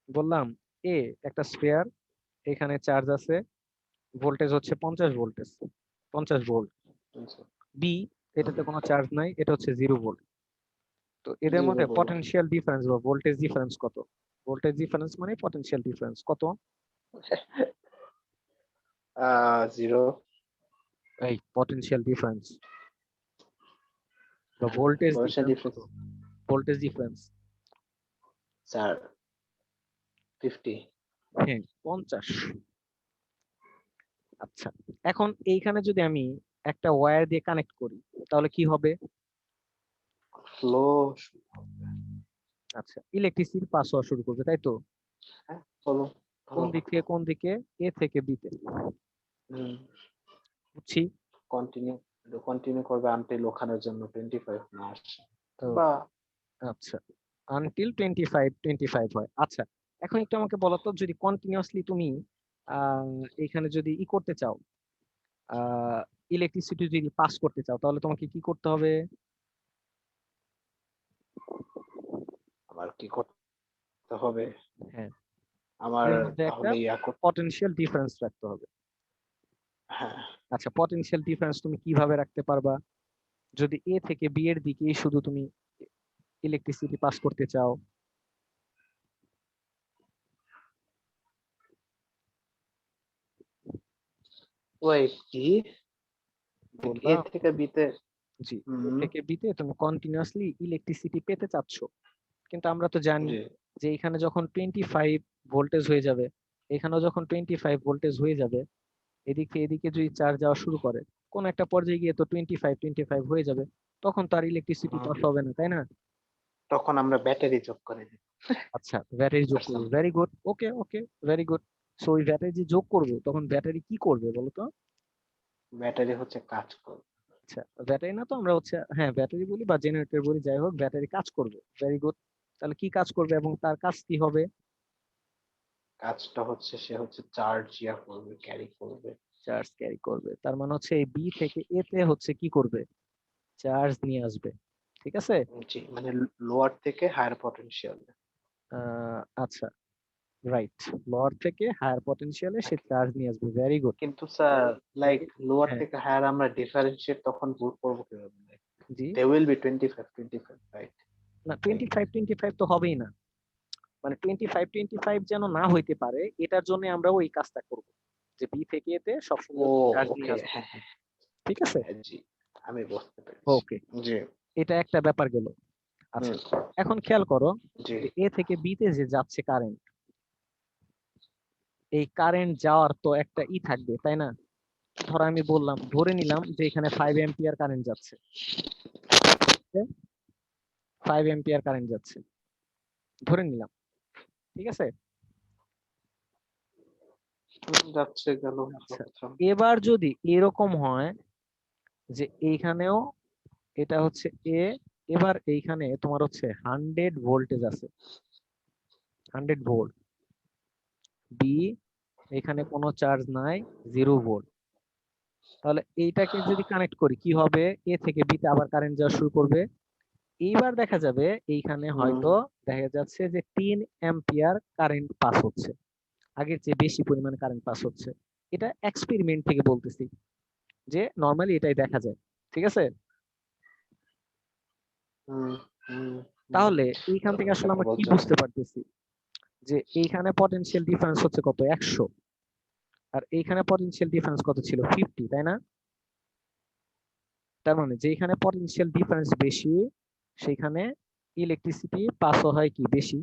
বললাম এ একটা স্ফেয়ার, এখানে চার্জ আছে, ভোল্টেজ হচ্ছে 50 ভোল্টেজ, 50 ভোল্ট। বি এটাতে কোনো চার্জ নাই, এটা হচ্ছে 0 ভোল্ট। তো এদের মধ্যে পটেনশিয়াল ডিফারেন্স বা ভোল্টেজ ডিফারেন্স কত? ভোল্টেজ ডিফারেন্স মানে পটেনশিয়াল ডিফারেন্স কত? 0। এই পটেনশিয়াল ডিফারেন্স বা ভোল্টেজ Potential ডিফারেন্স কত? difference, voltage difference sir 50। হ্যাঁ 50। আচ্ছা এখন এইখানে যদি আমি একটা ওয়্যার দিয়ে কানেক্ট করি তাহলে কি হবে? ফ্লো। আচ্ছা ইলেকট্রিসিটি পাস হওয়া শুরু করবে, তাই তো? হ্যাঁ চলো। কোন দিক থেকে কোন দিকে? এ থেকে বি তে। বুঝছি। কন্টিনিউ করবে আনটিল ওখানের জন্য 25 না আসে তো বা আচ্ছা আনটিল 25 হয়। আচ্ছা এখন একটু আমাকে বলো তো, যদি কন্টিনিউয়াসলি তুমি এখানে যদি করতে চাও, ইলেকট্রিসিটি যদি পাস করতে চাও তাহলে তোমাকে কি করতে হবে? আবার কি করতে হবে? হ্যাঁ আমার এর মধ্যে একটা তাহলে পটেনশিয়াল ডিফারেন্স রাখতে হবে। হ্যাঁ আচ্ছা পটেনশিয়াল ডিফারেন্স তুমি কিভাবে রাখতে পারবা? যদি এ থেকে বি এর দিকে শুধু তুমি ইলেকট্রিসিটি পাস করতে চাও, ওই কি এ বললাম থেকে বিতে। জি এ থেকে বি তে তুমি কন্টিনিউয়াসলি ইলেকট্রিসিটি পেতে চাচ্ছ, কিন্তু আমরা তো জানি জি যে এখানে যখন 25 ভোল্টেজ হয়ে যাবে, এখানেও যখন 25 ভোল্টেজ হয়ে যাবে, এদিকে এদিকে যদি চার্জ যাওয়া শুরু করে কোন একটা পর্যায়ে গিয়ে তো 25 হয়ে যাবে, তখন তো আর ইলেকট্রিসিটি পাস হবে না, তাই না? তখন আমরা ব্যাটারি যোগ করে দিই। আচ্ছা ব্যাটারি যোগ করবো, ভেরি গুড, ওকে ওকে, ভেরি গুড। সো ওই ব্যাটারি যে যোগ করবে তখন ব্যাটারি কি করবে বলতো? ব্যাটারি হচ্ছে কাজ করবে। আচ্ছা, ব্যাটারি না তো আমরা হচ্ছে হ্যাঁ ব্যাটারি বলি বা জেনারেটর বলি, যাই হোক ব্যাটারি কাজ করবে। Very good. তাহলে কি কাজ করবে এবং তার কাজ কি হবে? কাজটা হচ্ছে সে হচ্ছে চার্জ ইয়া করবে, ক্যারি করবে। চার্জ ক্যারি করবে। তার মানে হচ্ছে এই বি থেকে এ তে হচ্ছে কি করবে? চার্জ নিয়ে আসবে। ঠিক আছে? জি, মানে লোয়ার থেকে হায়ার পটেনশিয়াল। আচ্ছা, রাইট। লোয়ার থেকে হায়ার পটেনশিয়ালে সে চার্জ নিয়ে আসবে। Very good. কিন্তু স্যার লাইক লোয়ার হ্যাঁ, থেকে হায়ার আমরা ডিফারেন্সিয়েট তখন করবো কিভাবে? জি। They will be 25 right? না 25 তো হবেই না। মানে 25 যেন না হইতে পারে এটার জন্য আমরা ওই কাজটা করব, যে বি থেকে এতে সবসময় ও চার্জ নিয়ে ওকে, আসবে। হ্যাঁ হ্যাঁ ঠিক আছে? হ্যাঁ, জি আমি বুঝতে পেরেছি। ওকে, জি। এটা একটা ব্যাপার গেল। আচ্ছা, হুম। এখন খেয়াল করো জি। যে এ থেকে বি তে যে যাচ্ছে কারেন্ট, এই কারেন্ট যাওয়ার তো একটা থাকবে, তাই না? ধরো আমি বললাম, ধরে নিলাম যে এখানে 5 কারেন্ট যাচ্ছে। 5 কারেন্ট যাচ্ছে, ধরে নিলাম। ঠিক আছে? যাচ্ছে গেল ভালো আচ্ছা, কথা। এবার যদি এরকম হয় যে এইখানেও এটা হচ্ছে এ, এবার এইখানে তোমার হচ্ছে 100 ভোল্টেজ আছে, 100 ভোল্ট। বি, এখানে কোনো চার্জ নাই, 0 ভোল্ট। তাহলে এইটাকে যদি কানেক্ট করি কি হবে? এ থেকে বি তে আবার কারেন্ট যাওয়া শুরু করবে। এইবার দেখা যাবে এইখানে হুম। হয়তো দেখা যাচ্ছে যে 3 অ্যাম্পিয়ার কারেন্ট পাস হচ্ছে, আগের চেয়ে বেশি পরিমাণ কারেন্ট পাস হচ্ছে। এটা এক্সপেরিমেন্ট থেকে বলতেছি, যে নর্মালি এটাই দেখা যায়। ঠিক আছে? হুম। হুম। হুম। তাহলে এইখান থেকে আসলে কথা আমরা কি বলছেন। বুঝতে পারতেছি? যে এইখানে পটেনশিয়াল ডিফারেন্স হচ্ছে কত? 100। আর এইখানে পটেনশিয়াল ডিফারেন্স কত ছিল? 50, তাই না? তার মানে যেখানে পটেনশিয়াল ডিফারেন্স বেশি সেখানে ইলেকট্রিসিটি পাসও হয় কি বেশি।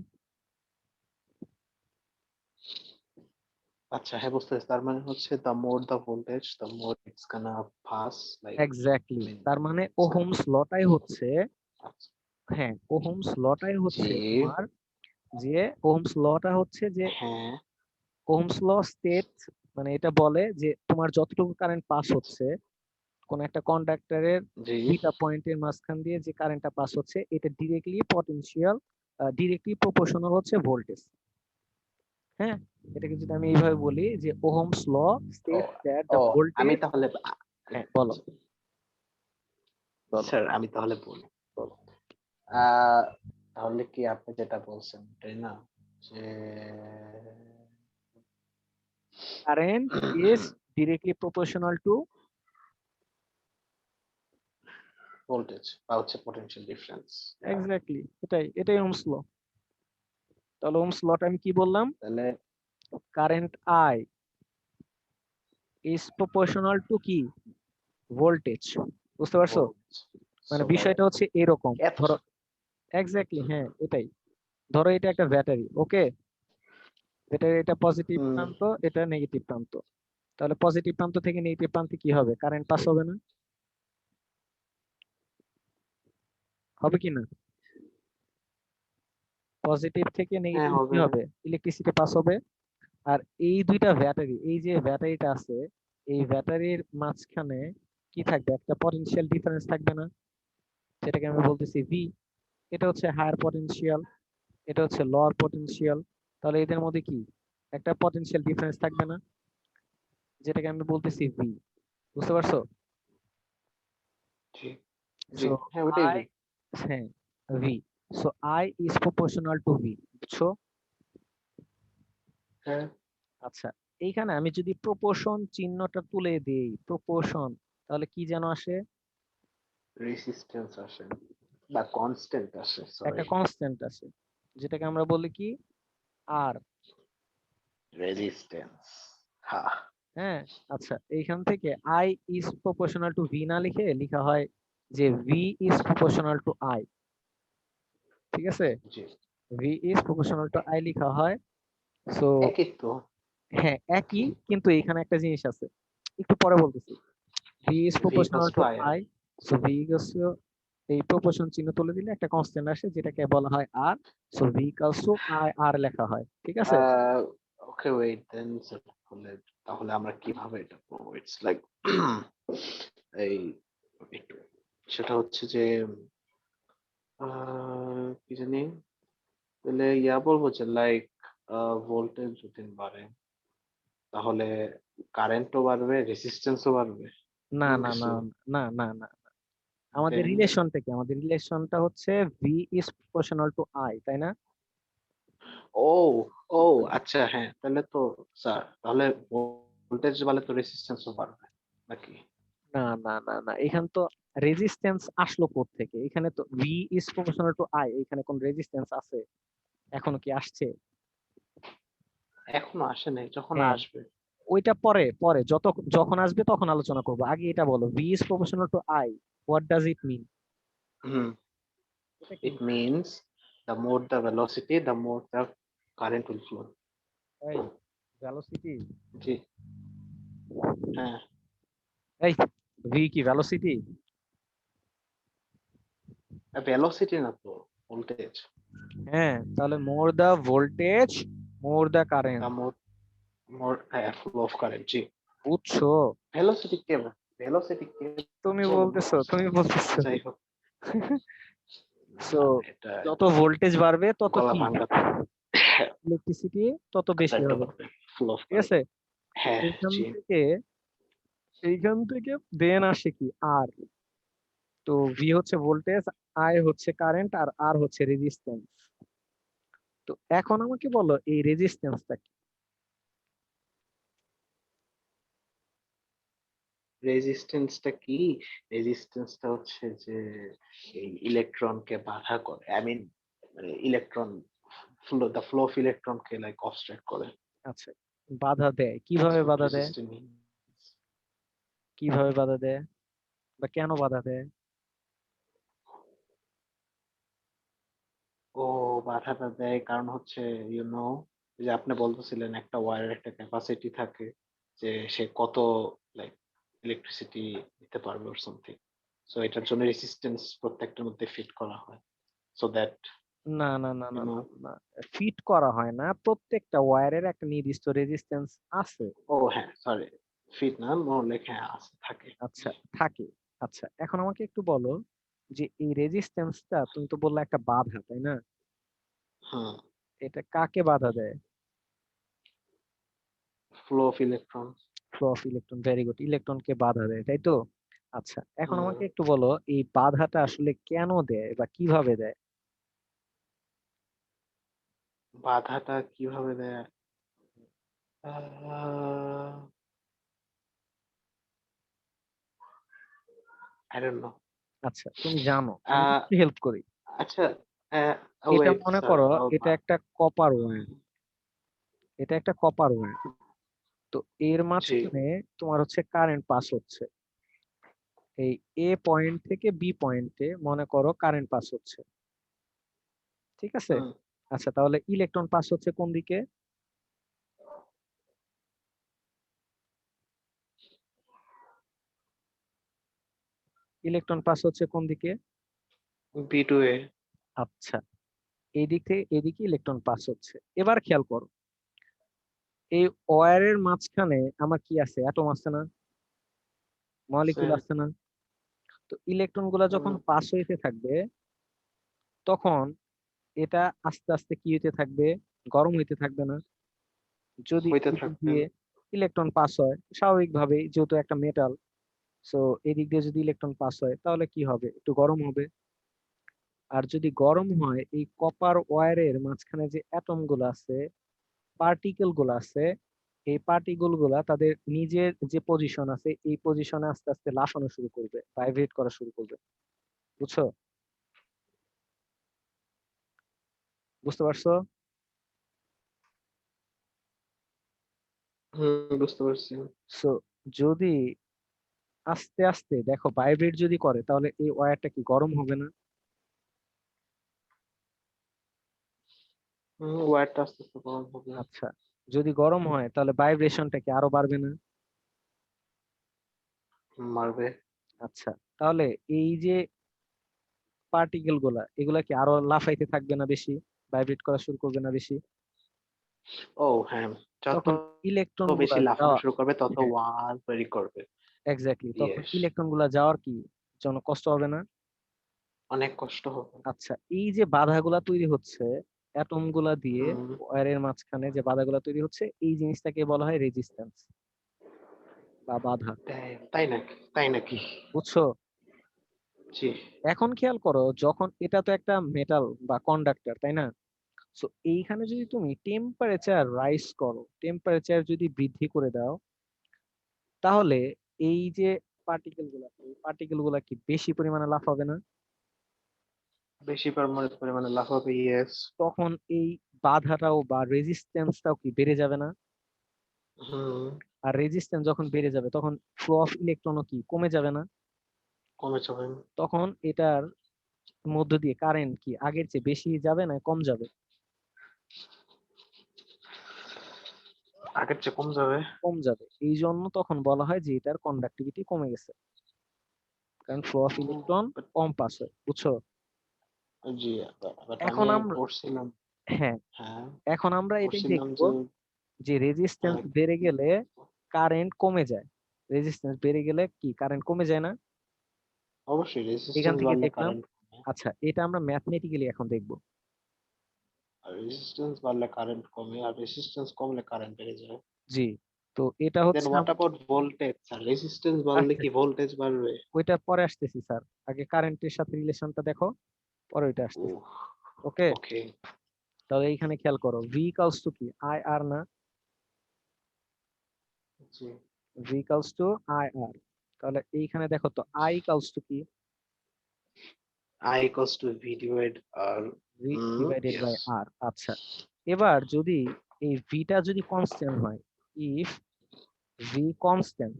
আচ্ছা, হ্যাঁ বুঝতে পেরেছি। তার মানে হচ্ছে the more the voltage the more it's gonna pass like exactly. Mean. তার মানে আচ্ছা। ওহমস লটাই হচ্ছে, আচ্ছা। হ্যাঁ ওহমস লটাই জি। হচ্ছে তোমার, যে ওহমস লটা হচ্ছে যে হ্যাঁ। ওহমস ল স্টেট, মানে এটা বলে যে তোমার যতটুকু কারেন্ট পাস হচ্ছে কোন একটা কন্ডাক্টরের জি। দুইটা পয়েন্টের মাঝখান দিয়ে যে কারেন্টটা পাস হচ্ছে এটা ডিরেক্টলি পটেনশিয়াল, ডিরেক্টলি প্রপোর্শনাল হচ্ছে ভোল্টেজ। হ্যাঁ, এটাকে যদি আমি এইভাবে বলি যে Ohm's law oh states that oh the আমি ভোল্টেজ। তাহলে হ্যাঁ বলো, বলো। স্যার আমি তাহলে বলি। বলো। তাহলে কি আপনি যেটা বলছেন তাই না, যে current is directly proportional to, voltage বা হচ্ছে পটেনশিয়াল ডিফারেন্স। এক্স্যাক্টলি এটাই ওহমস ল। তাহলে ওহমস লটা আমি কি বললাম? তাহলে current I is proportional two কি? ভোল্টেজ। বুঝতে পারছো? ভোল্ট। মানে সো বিষয়টা হচ্ছে এরকম। এত ধরো, এক্স্যাক্টলি হ্যাঁ এটাই। ধরো এটা একটা ব্যাটারি, ওকে? ব্যাটারি, এটা পজিটিভ হুম। প্রান্ত, এটা নেগেটিভ প্রান্ত। তাহলে পজিটিভ প্রান্ত থেকে নেগেটিভ প্রান্তে কি হবে? কারেন্ট পাস হবে না? হবে কি না? পজিটিভ থেকে হ্যাঁ নেগেটিভ কি হবে। হবে? ইলেকট্রিসিটি পাস হবে। আর এই দুইটা ব্যাটারি, এই যে ব্যাটারিটা আছে, এই ব্যাটারির মাঝখানে কি থাকবে? একটা পটেনশিয়াল ডিফারেন্স থাকবে না? সেটাকে আমি বলতেছি ভি। এটা হচ্ছে হায়ার পটেনশিয়াল, এটা হচ্ছে লোয়ার পটেনশিয়াল। তাহলে এদের মধ্যে কি একটা পটেনশিয়াল ডিফারেন্স থাকবে না? যেটাকে আমি বলতেছি ভি। বুঝতে পারছো? জি। জি, সো হ্যাঁ ওটাই আই, হ্যাঁ V, so I is proportional to V. বুঝছো? হ্যাঁ। আচ্ছা, এইখানে আমি যদি প্রপোর্শন চিহ্নটা তুলে দেই, প্রপোর্শন, তাহলে কি যেন আসে? রেসিস্টেন্স আসে বা কনস্ট্যান্ট আসে, একটা সরি। কনস্ট্যান্ট আসে, যেটাকে আমরা বলি কি? আর। রেজিস্ট্যান্স। হ্যাঁ। হ্যাঁ, আচ্ছা এইখান থেকে I is proportional to V না লিখে লেখা হয় যে V is proportional to I. ঠিক আছে? জি। V is proportional to I লেখা হয়। সো একই তো। হ্যাঁ একই, কিন্তু এখানে একটা জিনিস আছে, একটু পরে বলতেছি। V is V proportional equals to to I R. I, so V equals to, এই প্রপোর্শন চিহ্ন তুলে দিলে একটা কনস্ট্যান্ট আসে যেটাকে বলা হয় R. So V equals to I R লেখা হয়। ঠিক আছে? ওকে ওয়েট দেন তাহলে আমরা কিভাবে এটা করবো? ইটস লাইক এই একটু সেটা হচ্ছে যে কি জানি তাহলে বলবো যে লাইক ভোল্টেজ যদি বাড়ে তাহলে কারেন্টও বাড়বে, রেজিস্ট্যান্সও বাড়বে। না এমন না কিছু? না না না না আমাদের দেন রিলেশনটা কি? আমাদের রিলেশনটা হচ্ছে V is proportional to I, তাই না? ও ও আচ্ছা, হ্যাঁ, তাহলে তো স্যার তাহলে ভোল্টেজ বাড়লে তো রেজিস্ট্যান্সও বাড়বে নাকি? না না না না এখানে তো রেজিস্ট্যান্স আসলো থেকে? এখানে তো V is proportional to I, এখানে কোন রেজিস্ট্যান্স আছে? এখনো কি আসছে? এখনো আসে নাই, যখন হ্যাঁ, আসবে। ওইটা পরে পরে যখন আসবে তখন আলোচনা করবো। আগে এটা বলো, V is proportional to I, what does it mean? Hmm, এটা কি? it means the more the velocity, the more the current will flow. এই ভেলোসিটি? জি, হ্যাঁ, এই ভি কি ভেলোসিটি? velocity না তো, ভোল্টেজ। হ্যাঁ, তাহলে more the voltage more the The current. more flow of current, জি। বুঝছো? velocity কে তুমি বলবো? বলতেছো যাই হোক, সো না, এটা যত ভোল্টেজ বাড়বে তত গলা কি ভাঙা ইলেকট্রিসিটি তত বেশি হবে, ফ্লো অফ ঠিক কারেন্ট। আছে? হ্যাঁ, এইখান জি। থেকে এইখান থেকে দেন আসে কি আর। তো ভি হচ্ছে ভোল্টেজ, আই হচ্ছে কারেন্ট, আর আর হচ্ছে রেজিস্ট্যান্স। তো এখন আমাকে বলো এই রেজিস্ট্যান্সটা কি? রেজিস্ট্যান্সটা কি? রেজিস্ট্যান্সটা হচ্ছে যে এই ইলেকট্রনকে বাধা করে, আই মিন মানে ইলেকট্রন দ্য ফ্লো অফ ইলেকট্রনকে লাইক অবস্ট্রাক্ট করে। আচ্ছা, বাধা দেয় That's কিভাবে? what বাধা দেয় resistance means. কিভাবে? বাধা দেয় বা কেন বাধা দেয়? ও বাধাটা দেয় কারণ হচ্ছে যে আপনি বলতেছিলেন একটা ওয়্যারের একটা ক্যাপাসিটি থাকে যে সে কত লাইক ইলেকট্রিসিটি দিতে পারবে অর সামথিং। সো এটার জন্য রেসিস্টেন্স প্রত্যেকটার মধ্যে ফিট করা হয় সো দ্যাট না না না ইউ না নো না না ফিট করা হয় না, প্রত্যেকটা ওয়্যারের একটা নির্দিষ্ট রেজিস্ট্যান্স আছে। ও হ্যাঁ, সরি, ফিট না, মোর লাইক হ্যাঁ আছে, থাকে। আচ্ছা, থাকে। আচ্ছা, এখন আমাকে একটু বলো যে এই রেজিস্ট্যান্সটা, তুমি তো বললে একটা বাধা, তাই না? হুম, এটা কাকে বাধা দেয়? Flow of electron. Flow of electron, very good, ইলেকট্রনকে বাধা দেয়, তাই তো? আচ্ছা, এখন হুম, আমাকে একটু বলো এই বাধাটা আসলে কেন দেয় বা কিভাবে দেয়? বাধাটা কিভাবে দেয়? আহ আই ডোন্ট নো। আচ্ছা, তুমি জানো, আমি একটু হেল্প করি। আচ্ছা, এটা ওয়েট মনে স্যার। করো এটা একটা কপার ওয়্যার, এটা একটা কপার ওয়্যার। তো এর জি, মাঝখানে তোমার হচ্ছে কারেন্ট পাস হচ্ছে। এই এ পয়েন্ট থেকে বি পয়েন্টে মনে করো কারেন্ট পাস হচ্ছে, ঠিক আছে? হুম, আচ্ছা, তাহলে ইলেকট্রন পাস হচ্ছে কোন দিকে? ইলেকট্রন পাস হচ্ছে কোন দিকে? বি টু এ। আচ্ছা, এদিকে ইলেকট্রন পাস হচ্ছে। এবার খেয়াল করো, এই ওয়্যারের মাঝখানে আমার কি আছে? অ্যাটম আছে না? আছে। মলিকিউল আছে না? তো ইলেকট্রন গুলা যখন হুম, পাস হইতে থাকবে, তখন এটা আস্তে আস্তে কি হইতে থাকবে? গরম হইতে থাকবে না? যদি হইতে এদিক থাকবেন। দিয়ে ইলেকট্রন পাস হয় স্বাভাবিকভাবেই, যেহেতু একটা মেটাল, সো এদিক দিয়ে যদি ইলেকট্রন পাস হয় তাহলে কি হবে? একটু গরম হবে। আর যদি গরম হয়, এই কপার ওয়্যারের মাঝখানে যে অ্যাটম গুলো আছে, পার্টিকেল গুলো আছে, এই পার্টিকেল গুলা তাদের নিজের যে পজিশন আছে এই পজিশনে আস্তে আস্তে লাফানো শুরু করবে, ভাইব্রেট করা শুরু করবে। বুঝছো? বুঝতে পারছো? বুঝতে পারছি। সো যদি আস্তে আস্তে দেখো ভাইব্রেট যদি করে, তাহলে এই ওয়্যারটা কি গরম হবে না? ওয়্যারটা আস্তে আস্তে গরম হবে। আচ্ছা, যদি গরম হয় তাহলে ভাইব্রেশনটা কি আরো বাড়বে না? মারবে। আচ্ছা, তাহলে এই যে পার্টিকেল গুলা, এগুলা কি আরো লাফাইতে থাকবে না বেশি? ভাইব্রেট করা শুরু করবে না বেশি? ও হ্যাঁ, যত তখন ইলেকট্রন গুলা বেশি লাফানো যাওয়া, শুরু করবে তত হ্যাঁ ওয়ান তৈরি করবে। এক্স্যাক্টলি, তখন ইয়েস, ইলেকট্রন গুলা যাওয়ার কি জন্য কষ্ট হবে না? অনেক কষ্ট হবে। আচ্ছা, এই যে বাধাগুলা তৈরি হচ্ছে অ্যাটম গুলা দিয়ে হুম, ওয়্যারের মাঝখানে যে বাধাগুলা তৈরি হচ্ছে, এই জিনিসটাকে বলা হয় রেজিস্ট্যান্স বা বাধা। তাই নাকি? তাই নাকি? বুঝছো? জি। এখন খেয়াল করো, যখন এটা তো একটা মেটাল বা কন্ডাক্টর, তাই না? সো এইখানে যদি তুমি টেম্পারেচার রাইজ করো, টেম্পারেচার যদি বৃদ্ধি করে দাও, তাহলে এই যে পার্টিকেল গুলা কি বেশি পরিমাণে লাফাবে না? বেশি পরিমাণে লাফাবে, ইয়েস। তখন এই বাধাটাও বা রেজিস্ট্যান্সটাও কি বেড়ে যাবে না? হুম, আর রেজিস্ট্যান্স যখন বেড়ে যাবে, তখন ফ্লো অফ ইলেকট্রনও কি কমে যাবে না? কমে যাবে। তখন এটার মধ্য দিয়ে কারেন্ট কি আগের চেয়ে বেশি যাবে না কম যাবে? আগের চেয়ে কম যাবে। কম যাবে। এই জন্য তখন বলা হয় যে এটার কন্ডাক্টিভিটি কমে গেছে, কারণ flow of electron but com pass হয়। বুঝছো? জি, বাট এখন আমি আমরা, পড়ছিলাম। হ্যাঁ, হ্যাঁ, এখন আমরা এটাই পড়ছিলাম দেখবো যে যে রেজিস্ট্যান্স আহ, বেড়ে গেলে কারেন্ট কমে যায়। রেজিস্ট্যান্স বেড়ে গেলে কি কারেন্ট কমে যায় না? অবশ্যই এখান রেজিস্ট্যান্স থেকে বাড়লে দেখলাম। কারেন্ট কমে। আচ্ছা, এটা আমরা ম্যাথমেটিক্যালি এখন দেখবো। আর রেজিস্ট্যান্স বাড়লে কারেন্ট কমে, আর রেজিস্ট্যান্স কমলে কারেন্ট বেড়ে যায়। জি, তো এটা দেন হচ্ছে what about voltage? Sir, resistance বাড়লে আচ্ছা, কি ভোল্টেজ বাড়বে? ওইটা পরে আসতেছি স্যার, আগে কারেন্টের সাথে রিলেশনটা দেখো, পরে ওইটা আসতেছি। উহ, ওকে, ওকে। তাহলে এইখানে খেয়াল করো, ভি ইকালস টু কি আই আর না? জি, V equals to I R, তাহলে এইখানে দেখো তো আই ইকালস টু কি? I equals to V divided R. V divided Yes. By R. আচ্ছা, এবার যদি এই ভিটা যদি কনস্ট্যান্ট হয়, ইফ ভি কনস্ট্যান্ট,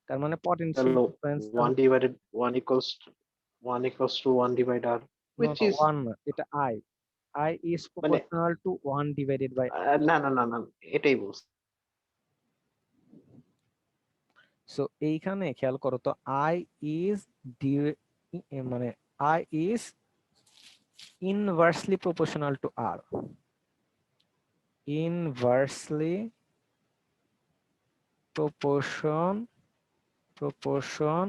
তার মানে পটেনশিয়াল তাহলে ডিফারেন্সটা 1 equals to 1 divided R, no which no is one না, এটা আই, আই ইজ মানে proportional to one divided by. না না না না, এটাই বলছি। সো এইখানে খেয়াল করো তো, আই ইজ মানে I is inversely proportional to R, inversely proportion proportion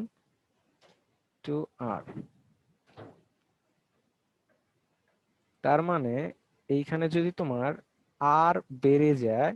to R. তার মানে এইখানে যদি তোমার আর বেড়ে যায়,